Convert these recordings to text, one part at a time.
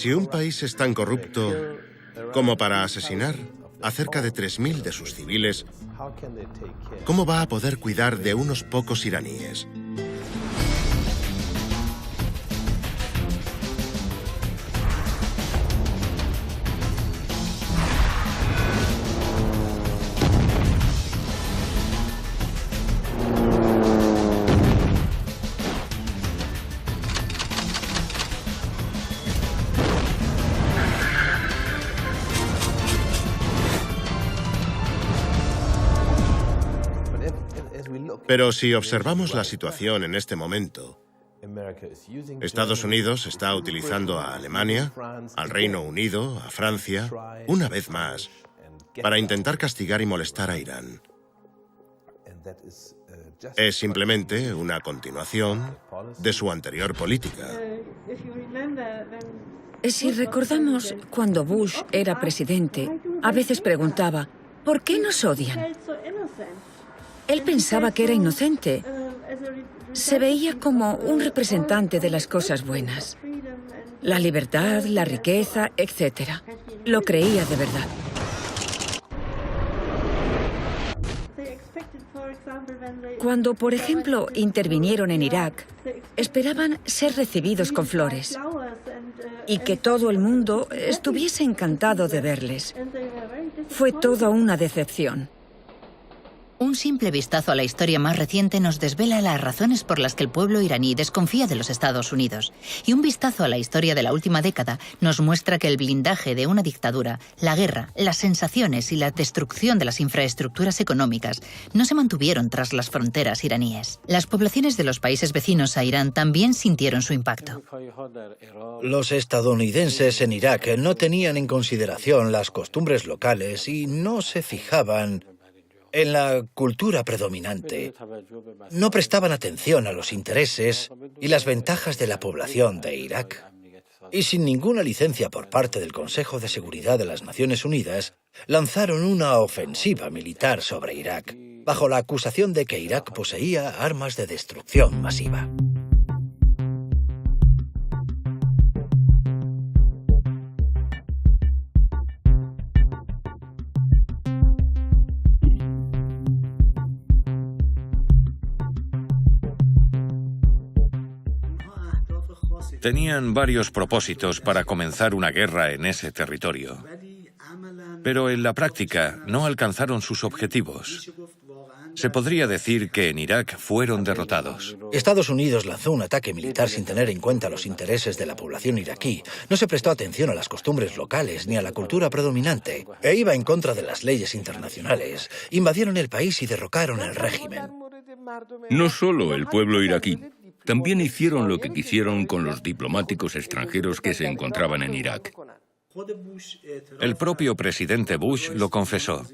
Si un país es tan corrupto como para asesinar a cerca de 3.000 de sus civiles, ¿cómo va a poder cuidar de unos pocos iraníes? Pero si observamos la situación en este momento, Estados Unidos está utilizando a Alemania, al Reino Unido, a Francia, una vez más, para intentar castigar y molestar a Irán. Es simplemente una continuación de su anterior política. Si recordamos, cuando Bush era presidente, a veces preguntaba, ¿por qué nos odian? Él pensaba que era inocente. Se veía como un representante de las cosas buenas. La libertad, la riqueza, etc. Lo creía de verdad. Cuando, por ejemplo, intervinieron en Irak, esperaban ser recibidos con flores y que todo el mundo estuviese encantado de verles. Fue toda una decepción. Un simple vistazo a la historia más reciente nos desvela las razones por las que el pueblo iraní desconfía de los Estados Unidos. Y un vistazo a la historia de la última década nos muestra que el blindaje de una dictadura, la guerra, las sensaciones y la destrucción de las infraestructuras económicas no se mantuvieron tras las fronteras iraníes. Las poblaciones de los países vecinos a Irán también sintieron su impacto. Los estadounidenses en Irak no tenían en consideración las costumbres locales y no se fijaban en la cultura predominante. No prestaban atención a los intereses y las ventajas de la población de Irak. Y sin ninguna licencia por parte del Consejo de Seguridad de las Naciones Unidas, lanzaron una ofensiva militar sobre Irak, bajo la acusación de que Irak poseía armas de destrucción masiva. Tenían varios propósitos para comenzar una guerra en ese territorio, pero en la práctica no alcanzaron sus objetivos. Se podría decir que en Irak fueron derrotados. Estados Unidos lanzó un ataque militar sin tener en cuenta los intereses de la población iraquí. No se prestó atención a las costumbres locales ni a la cultura predominante, e iba en contra de las leyes internacionales. Invadieron el país y derrocaron el régimen. No solo el pueblo iraquí. También hicieron lo que quisieron con los diplomáticos extranjeros que se encontraban en Irak. El propio presidente Bush lo confesó.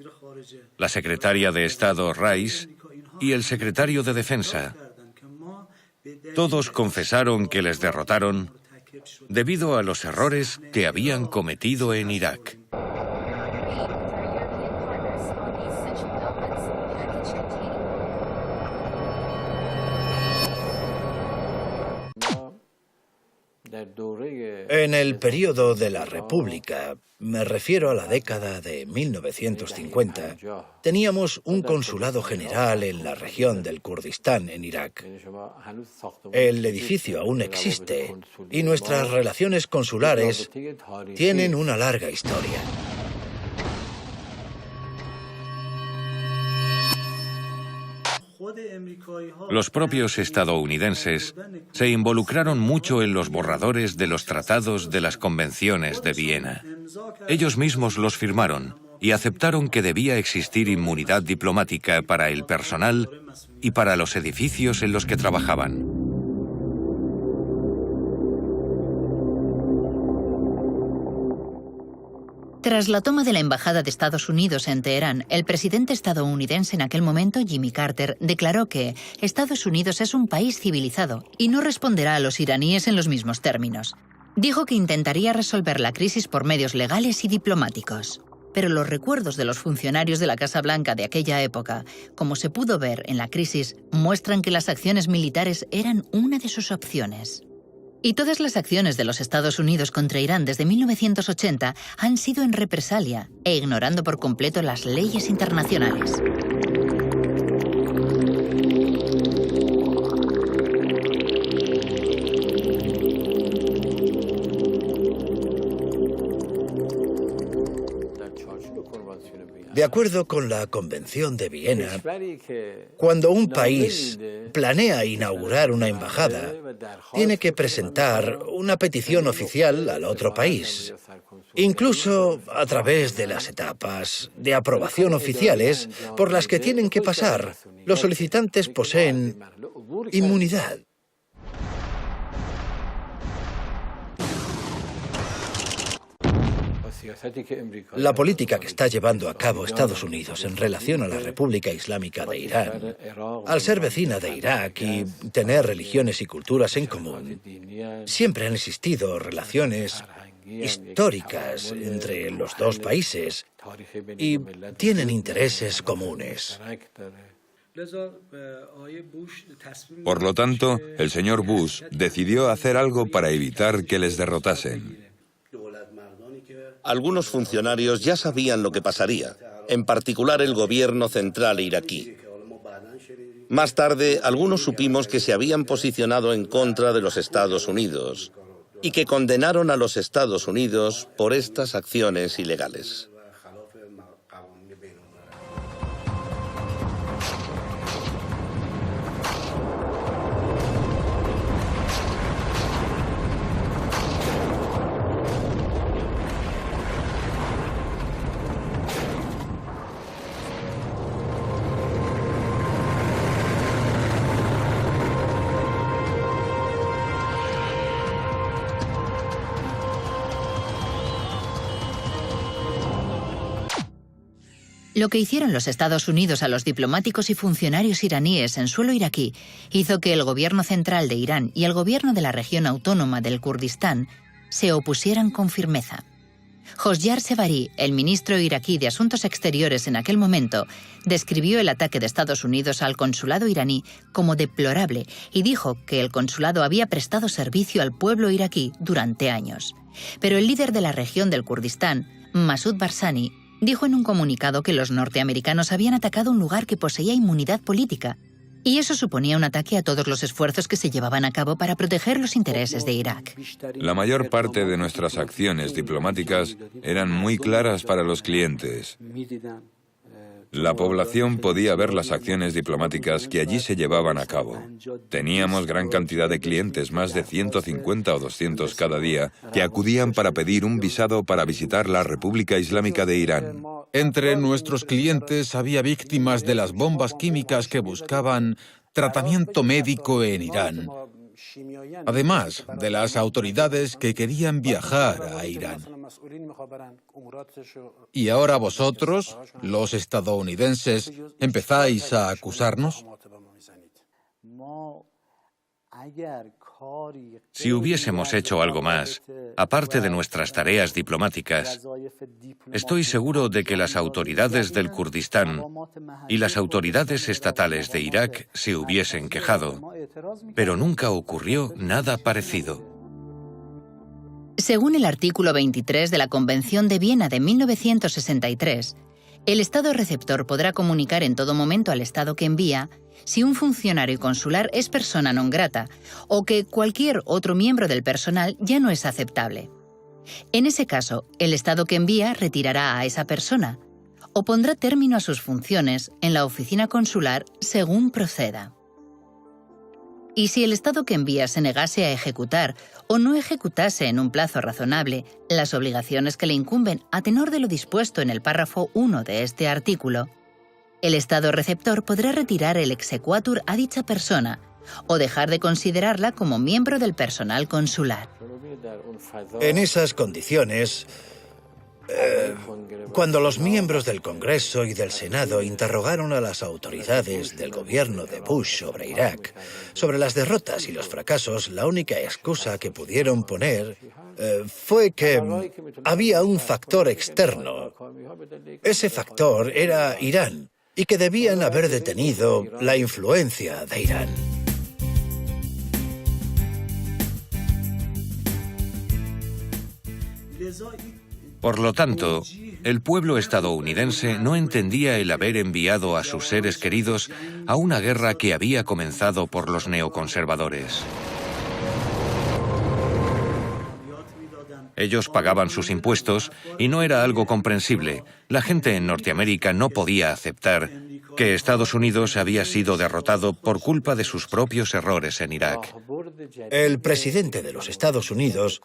La secretaria de Estado Rice y el secretario de Defensa. Todos confesaron que les derrotaron debido a los errores que habían cometido en Irak. En el período de la República, me refiero a la década de 1950, teníamos un consulado general en la región del Kurdistán, en Irak. El edificio aún existe y nuestras relaciones consulares tienen una larga historia. Los propios estadounidenses se involucraron mucho en los borradores de los tratados de las convenciones de Viena. Ellos mismos los firmaron y aceptaron que debía existir inmunidad diplomática para el personal y para los edificios en los que trabajaban. Tras la toma de la embajada de Estados Unidos en Teherán, el presidente estadounidense en aquel momento, Jimmy Carter, declaró que Estados Unidos es un país civilizado y no responderá a los iraníes en los mismos términos. Dijo que intentaría resolver la crisis por medios legales y diplomáticos. Pero los recuerdos de los funcionarios de la Casa Blanca de aquella época, como se pudo ver en la crisis, muestran que las acciones militares eran una de sus opciones. Y todas las acciones de los Estados Unidos contra Irán desde 1980 han sido en represalia e ignorando por completo las leyes internacionales. De acuerdo con la Convención de Viena, cuando un país planea inaugurar una embajada, tiene que presentar una petición oficial al otro país, incluso a través de las etapas de aprobación oficiales por las que tienen que pasar. Los solicitantes poseen inmunidad. La política que está llevando a cabo Estados Unidos en relación a la República Islámica de Irán, al ser vecina de Irak y tener religiones y culturas en común, siempre han existido relaciones históricas entre los dos países y tienen intereses comunes. Por lo tanto, el señor Bush decidió hacer algo para evitar que les derrotasen. Algunos funcionarios ya sabían lo que pasaría, en particular el gobierno central iraquí. Más tarde, algunos supimos que se habían posicionado en contra de los Estados Unidos y que condenaron a los Estados Unidos por estas acciones ilegales. Lo que hicieron los Estados Unidos a los diplomáticos y funcionarios iraníes en suelo iraquí hizo que el gobierno central de Irán y el gobierno de la región autónoma del Kurdistán se opusieran con firmeza. Hoshyar Zevari, el ministro iraquí de Asuntos Exteriores en aquel momento, describió el ataque de Estados Unidos al consulado iraní como deplorable y dijo que el consulado había prestado servicio al pueblo iraquí durante años. Pero el líder de la región del Kurdistán, Masoud Barzani, dijo en un comunicado que los norteamericanos habían atacado un lugar que poseía inmunidad política, y eso suponía un ataque a todos los esfuerzos que se llevaban a cabo para proteger los intereses de Irak. La mayor parte de nuestras acciones diplomáticas eran muy claras para los clientes. La población podía ver las acciones diplomáticas que allí se llevaban a cabo. Teníamos gran cantidad de clientes, más de 150 o 200 cada día, que acudían para pedir un visado para visitar la República Islámica de Irán. Entre nuestros clientes había víctimas de las bombas químicas que buscaban tratamiento médico en Irán, además de las autoridades que querían viajar a Irán. Y ahora vosotros, los estadounidenses, empezáis a acusarnos. Si hubiésemos hecho algo más, aparte de nuestras tareas diplomáticas, estoy seguro de que las autoridades del Kurdistán y las autoridades estatales de Irak se hubiesen quejado, pero nunca ocurrió nada parecido. Según el artículo 23 de la Convención de Viena de 1963, el Estado receptor podrá comunicar en todo momento al Estado que envía si un funcionario consular es persona non grata o que cualquier otro miembro del personal ya no es aceptable. En ese caso, el Estado que envía retirará a esa persona o pondrá término a sus funciones en la oficina consular según proceda. Y si el Estado que envía se negase a ejecutar o no ejecutase en un plazo razonable las obligaciones que le incumben a tenor de lo dispuesto en el párrafo 1 de este artículo, el Estado receptor podrá retirar el exequatur a dicha persona o dejar de considerarla como miembro del personal consular. En esas condiciones, cuando los miembros del Congreso y del Senado interrogaron a las autoridades del gobierno de Bush sobre Irak, sobre las derrotas y los fracasos, la única excusa que pudieron poner fue que había un factor externo. Ese factor era Irán, y que debían haber detenido la influencia de Irán. Por lo tanto, el pueblo estadounidense no entendía el haber enviado a sus seres queridos a una guerra que había comenzado por los neoconservadores. Ellos pagaban sus impuestos y no era algo comprensible. La gente en Norteamérica no podía aceptar que Estados Unidos había sido derrotado por culpa de sus propios errores en Irak. El presidente de los Estados Unidos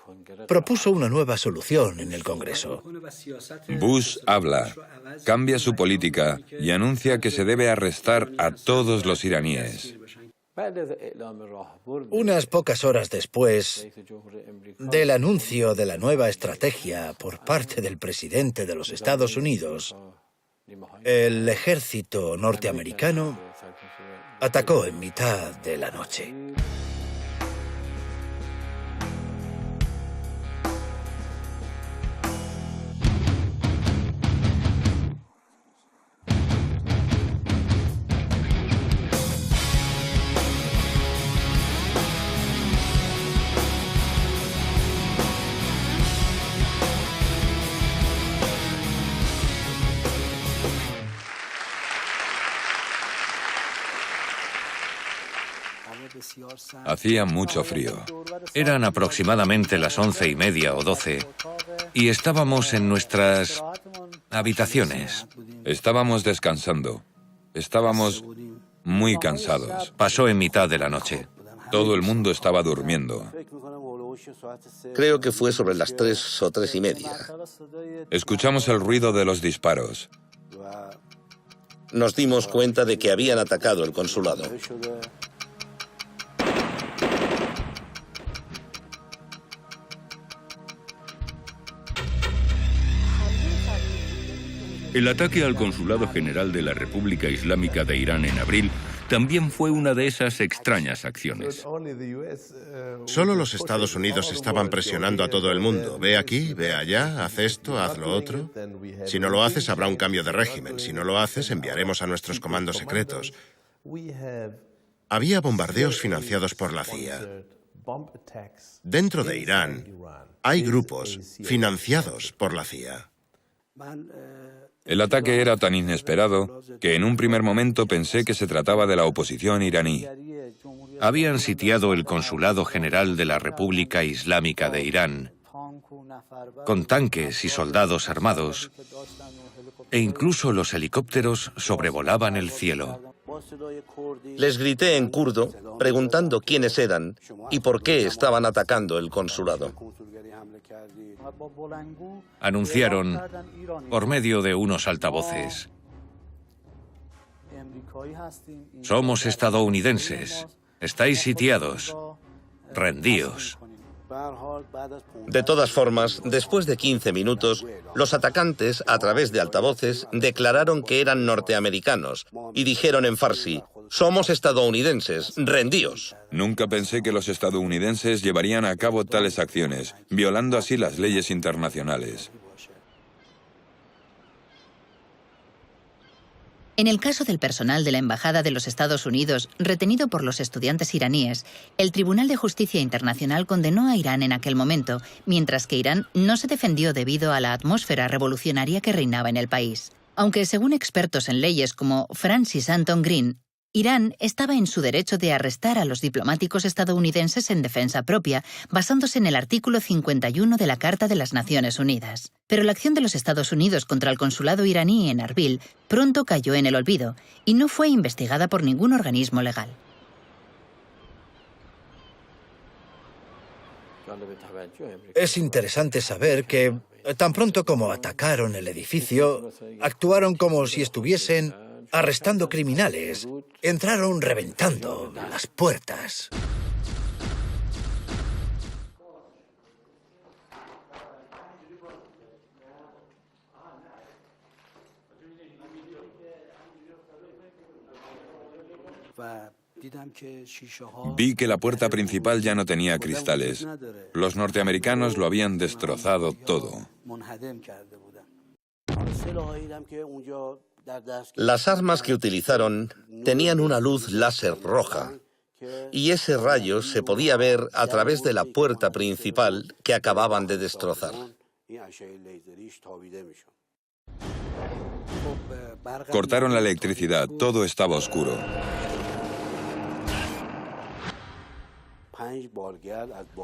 propuso una nueva solución en el Congreso. Bush habla, cambia su política y anuncia que se debe arrestar a todos los iraníes. Unas pocas horas después del anuncio de la nueva estrategia por parte del presidente de los Estados Unidos, el ejército norteamericano atacó en mitad de la noche. Hacía mucho frío. Eran aproximadamente las 11:30 o 12 y estábamos en nuestras habitaciones. Estábamos descansando. Estábamos muy cansados. Pasó en mitad de la noche. Todo el mundo estaba durmiendo. Creo que fue sobre las 3 o 3:30. Escuchamos el ruido de los disparos. Nos dimos cuenta de que habían atacado el consulado. El ataque al Consulado General de la República Islámica de Irán en abril también fue una de esas extrañas acciones. Solo los Estados Unidos estaban presionando a todo el mundo. Ve aquí, ve allá, haz esto, haz lo otro. Si no lo haces, habrá un cambio de régimen. Si no lo haces, enviaremos a nuestros comandos secretos. Había bombardeos financiados por la CIA. Dentro de Irán hay grupos financiados por la CIA. El ataque era tan inesperado que en un primer momento pensé que se trataba de la oposición iraní. Habían sitiado el Consulado General de la República Islámica de Irán, con tanques y soldados armados, e incluso los helicópteros sobrevolaban el cielo. Les grité en kurdo, preguntando quiénes eran y por qué estaban atacando el consulado. Anunciaron por medio de unos altavoces: somos estadounidenses, estáis sitiados, rendíos. De todas formas, después de 15 minutos, los atacantes, a través de altavoces, declararon que eran norteamericanos y dijeron en farsi: somos estadounidenses, rendíos. Nunca pensé que los estadounidenses llevarían a cabo tales acciones, violando así las leyes internacionales. En el caso del personal de la Embajada de los Estados Unidos, retenido por los estudiantes iraníes, el Tribunal de Justicia Internacional condenó a Irán en aquel momento, mientras que Irán no se defendió debido a la atmósfera revolucionaria que reinaba en el país. Aunque, según expertos en leyes como Francis Anton Green, Irán estaba en su derecho de arrestar a los diplomáticos estadounidenses en defensa propia, basándose en el artículo 51 de la Carta de las Naciones Unidas. Pero la acción de los Estados Unidos contra el consulado iraní en Arbil pronto cayó en el olvido y no fue investigada por ningún organismo legal. Es interesante saber que, tan pronto como atacaron el edificio, actuaron como si estuviesen arrestando criminales. Entraron reventando las puertas. Vi que la puerta principal ya no tenía cristales. Los norteamericanos lo habían destrozado todo. Las armas que utilizaron tenían una luz láser roja, y ese rayo se podía ver a través de la puerta principal que acababan de destrozar. Cortaron la electricidad, todo estaba oscuro.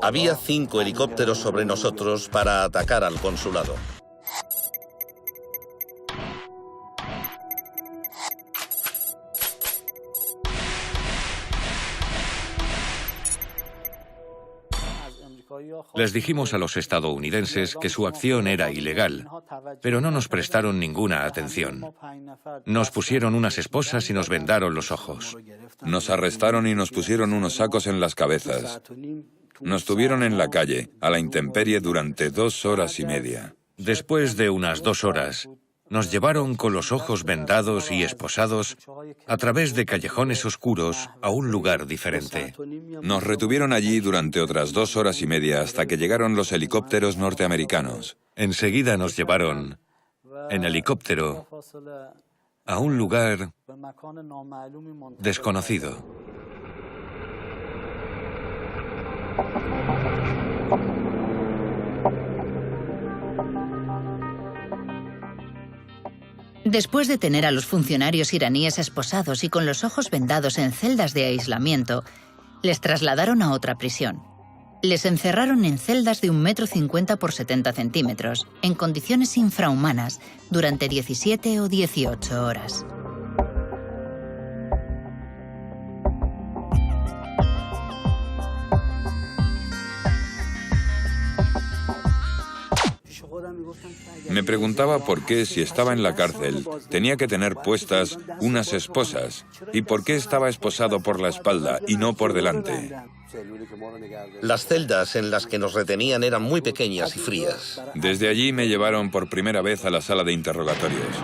Había 5 helicópteros sobre nosotros para atacar al consulado. Les dijimos a los estadounidenses que su acción era ilegal, pero no nos prestaron ninguna atención. Nos pusieron unas esposas y nos vendaron los ojos. Nos arrestaron y nos pusieron unos sacos en las cabezas. Nos tuvieron en la calle, a la intemperie, durante 2 horas y media. Después de unas 2 horas, nos llevaron con los ojos vendados y esposados a través de callejones oscuros a un lugar diferente. Nos retuvieron allí durante otras 2 horas y media hasta que llegaron los helicópteros norteamericanos. Enseguida nos llevaron en helicóptero a un lugar desconocido. Después de tener a los funcionarios iraníes esposados y con los ojos vendados en celdas de aislamiento, les trasladaron a otra prisión. Les encerraron en celdas de 1,50 m por 70 centímetros, en condiciones infrahumanas, durante 17 o 18 horas. Me preguntaba por qué, si estaba en la cárcel, tenía que tener puestas unas esposas, y por qué estaba esposado por la espalda y no por delante. Las celdas en las que nos retenían eran muy pequeñas y frías. Desde allí me llevaron por primera vez a la sala de interrogatorios.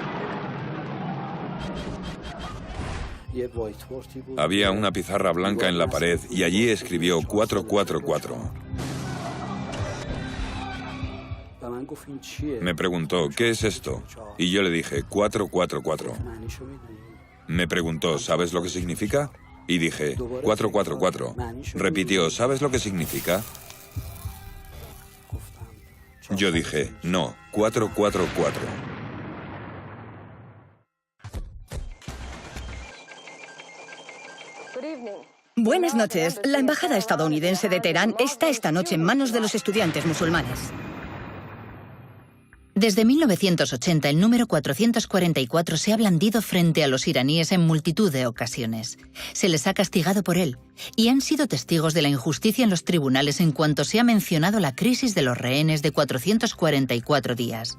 Había una pizarra blanca en la pared y allí escribió 444. Me preguntó, ¿qué es esto? Y yo le dije, 444. Me preguntó, ¿sabes lo que significa? Y dije, 444. Repitió, ¿sabes lo que significa? Yo dije, no, 444. Buenas noches. La embajada estadounidense de Teherán está esta noche en manos de los estudiantes musulmanes. Desde 1980, el número 444 se ha blandido frente a los iraníes en multitud de ocasiones. Se les ha castigado por él y han sido testigos de la injusticia en los tribunales en cuanto se ha mencionado la crisis de los rehenes de 444 días.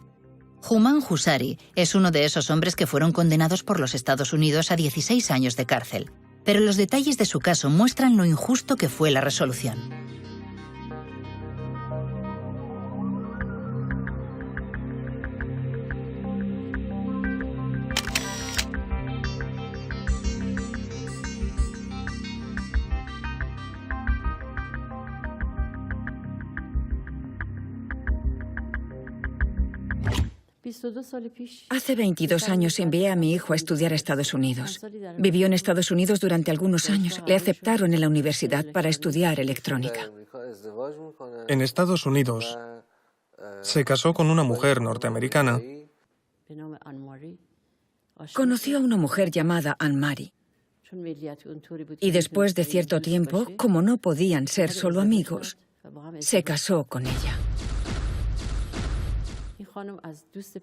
Human Husari es uno de esos hombres que fueron condenados por los Estados Unidos a 16 años de cárcel, pero los detalles de su caso muestran lo injusto que fue la resolución. Hace 22 años envié a mi hijo a estudiar a Estados Unidos. Vivió en Estados Unidos durante algunos años. Le aceptaron en la universidad para estudiar electrónica. En Estados Unidos se casó con una mujer norteamericana. Conoció a una mujer llamada Anne-Marie. Y después de cierto tiempo, como no podían ser solo amigos, se casó con ella.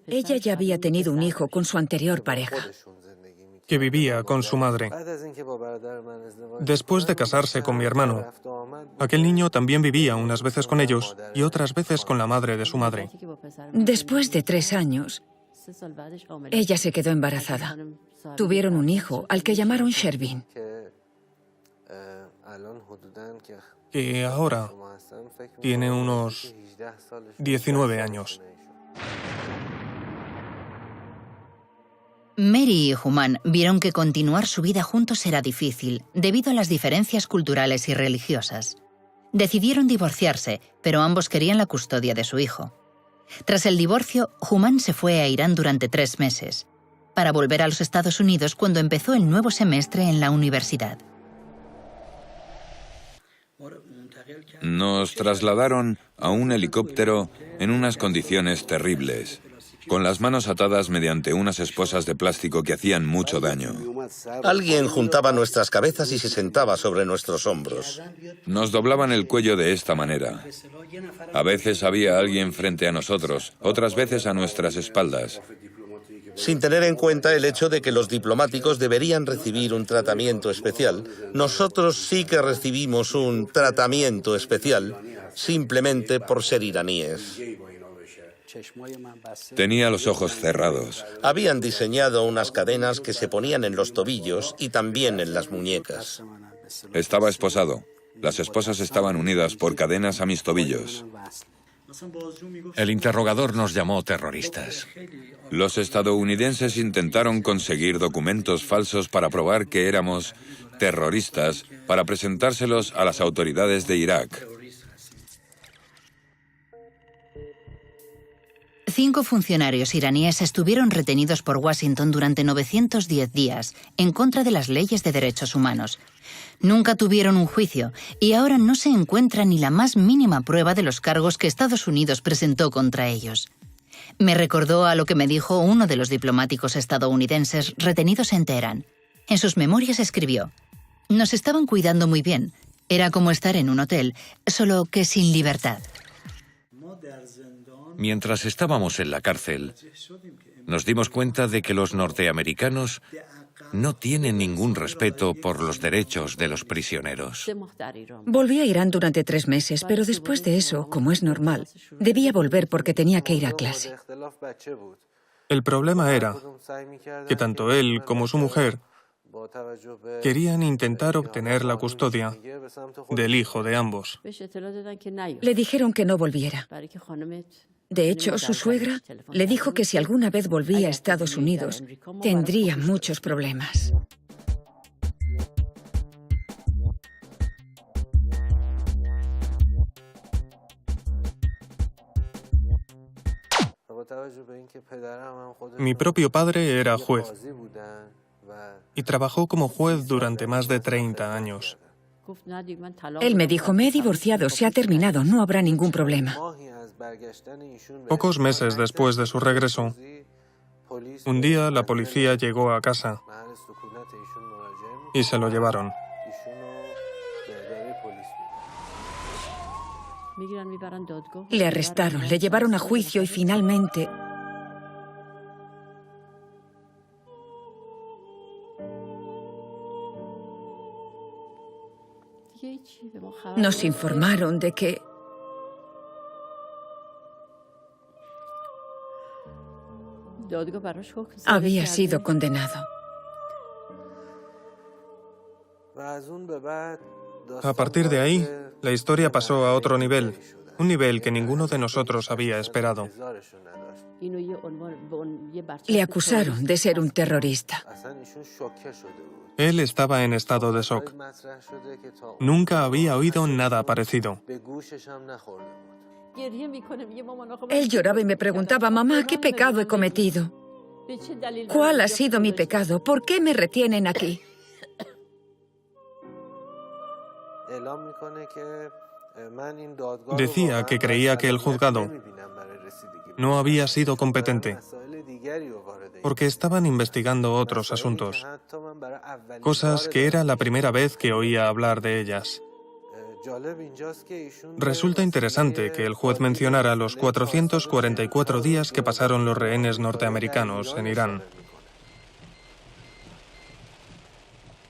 Ella ya había tenido un hijo con su anterior pareja, que vivía con su madre. Después de casarse con mi hermano, aquel niño también vivía unas veces con ellos y otras veces con la madre de su madre. Después de 3 años, ella se quedó embarazada. Tuvieron un hijo al que llamaron Shervin, que ahora tiene unos 19 años. Mary y Human vieron que continuar su vida juntos era difícil debido a las diferencias culturales y religiosas. Decidieron divorciarse, pero ambos querían la custodia de su hijo. Tras el divorcio, Human se fue a Irán durante 3 meses, para volver a los Estados Unidos cuando empezó el nuevo semestre en la universidad. Nos trasladaron a un helicóptero en unas condiciones terribles, con las manos atadas mediante unas esposas de plástico que hacían mucho daño. Alguien juntaba nuestras cabezas y se sentaba sobre nuestros hombros. Nos doblaban el cuello de esta manera. A veces había alguien frente a nosotros, otras veces a nuestras espaldas. Sin tener en cuenta el hecho de que los diplomáticos deberían recibir un tratamiento especial, nosotros sí que recibimos un tratamiento especial simplemente por ser iraníes. Tenía los ojos cerrados. Habían diseñado unas cadenas que se ponían en los tobillos y también en las muñecas. Estaba esposado. Las esposas estaban unidas por cadenas a mis tobillos. El interrogador nos llamó terroristas. Los estadounidenses intentaron conseguir documentos falsos para probar que éramos terroristas para presentárselos a las autoridades de Irak. 5 funcionarios iraníes estuvieron retenidos por Washington durante 910 días, en contra de las leyes de derechos humanos. Nunca tuvieron un juicio y ahora no se encuentra ni la más mínima prueba de los cargos que Estados Unidos presentó contra ellos. Me recordó a lo que me dijo uno de los diplomáticos estadounidenses retenidos en Teherán. En sus memorias escribió: «Nos estaban cuidando muy bien. Era como estar en un hotel, solo que sin libertad». Mientras estábamos en la cárcel, nos dimos cuenta de que los norteamericanos no tienen ningún respeto por los derechos de los prisioneros. Volví a Irán durante 3 meses, pero después de eso, como es normal, debía volver porque tenía que ir a clase. El problema era que tanto él como su mujer querían intentar obtener la custodia del hijo de ambos. Le dijeron que no volviera. De hecho, su suegra le dijo que si alguna vez volvía a Estados Unidos, tendría muchos problemas. Mi propio padre era juez y trabajó como juez durante más de 30 años. Él me dijo: me he divorciado, se ha terminado, no habrá ningún problema. Pocos meses después de su regreso, un día la policía llegó a casa y se lo llevaron. Le arrestaron, le llevaron a juicio y finalmente nos informaron de que había sido condenado. A partir de ahí, la historia pasó a otro nivel, un nivel que ninguno de nosotros había esperado. Le acusaron de ser un terrorista. Él estaba en estado de shock. Nunca había oído nada parecido. Él lloraba y me preguntaba: mamá, ¿qué pecado he cometido? ¿Cuál ha sido mi pecado? ¿Por qué me retienen aquí? Decía que creía que el juzgado no había sido competente, porque estaban investigando otros asuntos, cosas que era la primera vez que oía hablar de ellas. Resulta interesante que el juez mencionara los 444 días que pasaron los rehenes norteamericanos en Irán.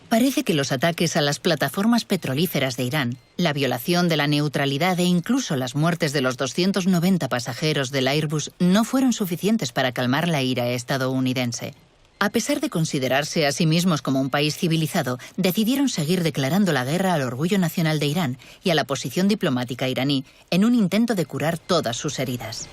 Parece que los ataques a las plataformas petrolíferas de Irán, la violación de la neutralidad e incluso las muertes de los 290 pasajeros del Airbus no fueron suficientes para calmar la ira estadounidense. A pesar de considerarse a sí mismos como un país civilizado, decidieron seguir declarando la guerra al orgullo nacional de Irán y a la posición diplomática iraní en un intento de curar todas sus heridas.